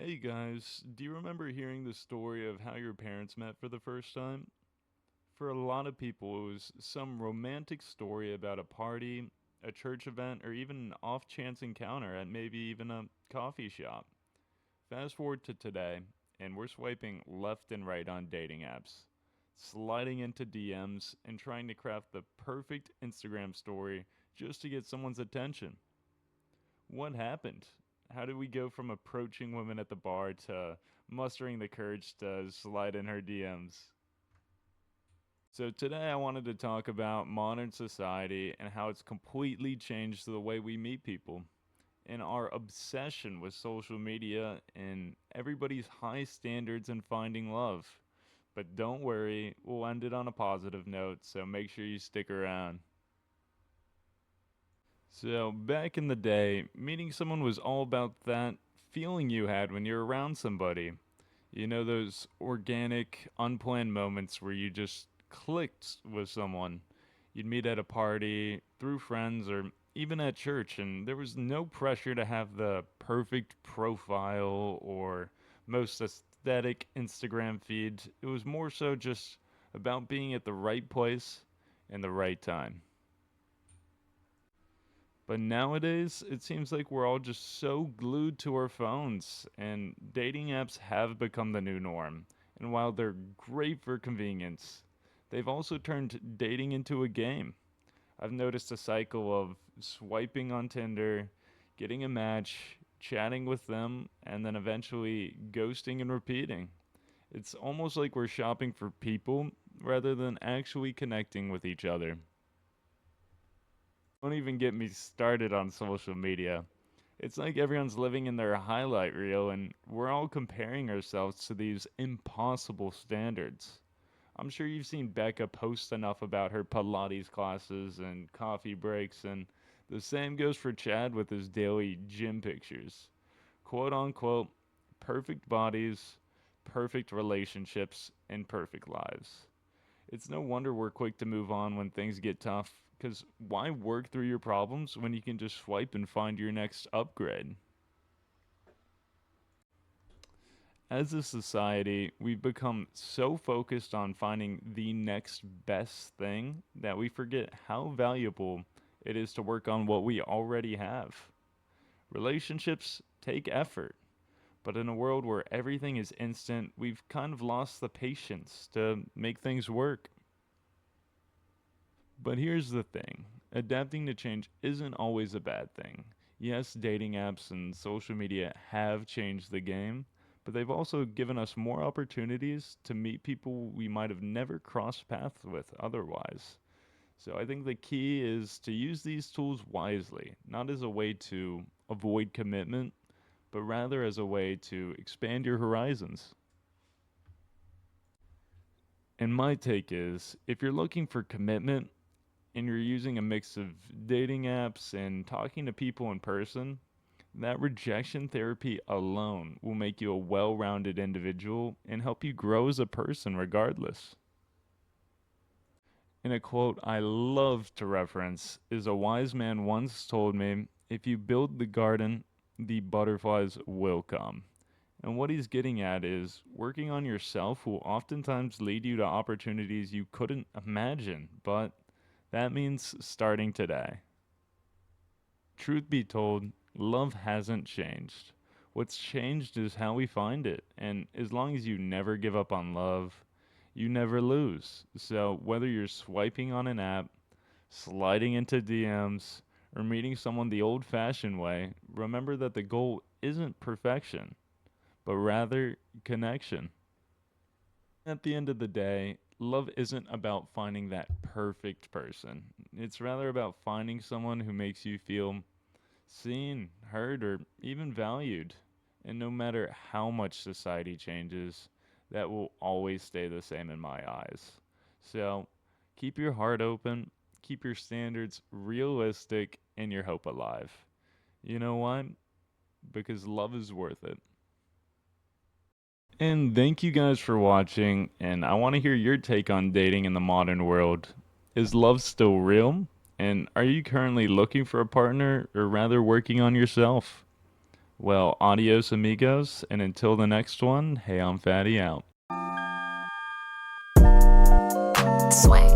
Hey guys, do you remember hearing the story of how your parents met for the first time? For a lot of people, it was some romantic story about a party, a church event, or even an off chance encounter at maybe even a coffee shop. Fast forward to today, and we're swiping left and right on dating apps, sliding into DMs, and trying to craft the perfect Instagram story just to get someone's attention. What happened? How did we go from approaching women at the bar to mustering the courage to slide in her DMs? So, today I wanted to talk about modern society and how it's completely changed the way we meet people, and our obsession with social media and everybody's high standards in finding love. But don't worry, we'll end it on a positive note, so make sure you stick around. So, back in the day, meeting someone was all about that feeling you had when you're around somebody. You know, those organic, unplanned moments where you just clicked with someone. You'd meet at a party, through friends, or even at church, and there was no pressure to have the perfect profile or most aesthetic Instagram feed. It was more so just about being at the right place and the right time. But nowadays, it seems like we're all just so glued to our phones, and dating apps have become the new norm. And while they're great for convenience, they've also turned dating into a game. I've noticed a cycle of swiping on Tinder, getting a match, chatting with them, and then eventually ghosting and repeating. It's almost like we're shopping for people rather than actually connecting with each other. Don't even get me started on social media. It's like everyone's living in their highlight reel and we're all comparing ourselves to these impossible standards. I'm sure you've seen Becca post enough about her Pilates classes and coffee breaks, and the same goes for Chad with his daily gym pictures. Quote unquote, perfect bodies, perfect relationships, and perfect lives. It's no wonder we're quick to move on when things get tough, because why work through your problems when you can just swipe and find your next upgrade? As a society, we've become so focused on finding the next best thing that we forget how valuable it is to work on what we already have. Relationships take effort, but in a world where everything is instant, we've kind of lost the patience to make things work. But here's the thing, adapting to change isn't always a bad thing. Yes, dating apps and social media have changed the game, but they've also given us more opportunities to meet people we might have never crossed paths with otherwise. So I think the key is to use these tools wisely, not as a way to avoid commitment, but rather as a way to expand your horizons. And my take is if you're looking for commitment, and you're using a mix of dating apps and talking to people in person, that rejection therapy alone will make you a well rounded individual and help you grow as a person regardless. In a quote I love to reference is a wise man once told me, if you build the garden, the butterflies will come. And what he's getting at is working on yourself will oftentimes lead you to opportunities you couldn't imagine, but that means starting today. Truth be told, love hasn't changed. What's changed is how we find it. And as long as you never give up on love, you never lose. So whether you're swiping on an app, sliding into DMs, or meeting someone the old fashioned way, remember that the goal isn't perfection, but rather connection. At the end of the day, love isn't about finding that perfect person. It's rather about finding someone who makes you feel seen, heard, or even valued. And no matter how much society changes, that will always stay the same in my eyes. So keep your heart open, keep your standards realistic, and your hope alive. You know why? Because love is worth it. And thank you guys for watching. And I want to hear your take on dating in the modern world. Is love still real? And are you currently looking for a partner or rather working on yourself? Well, adios, amigos, and until the next one, hey, I'm Fatty out. Sway.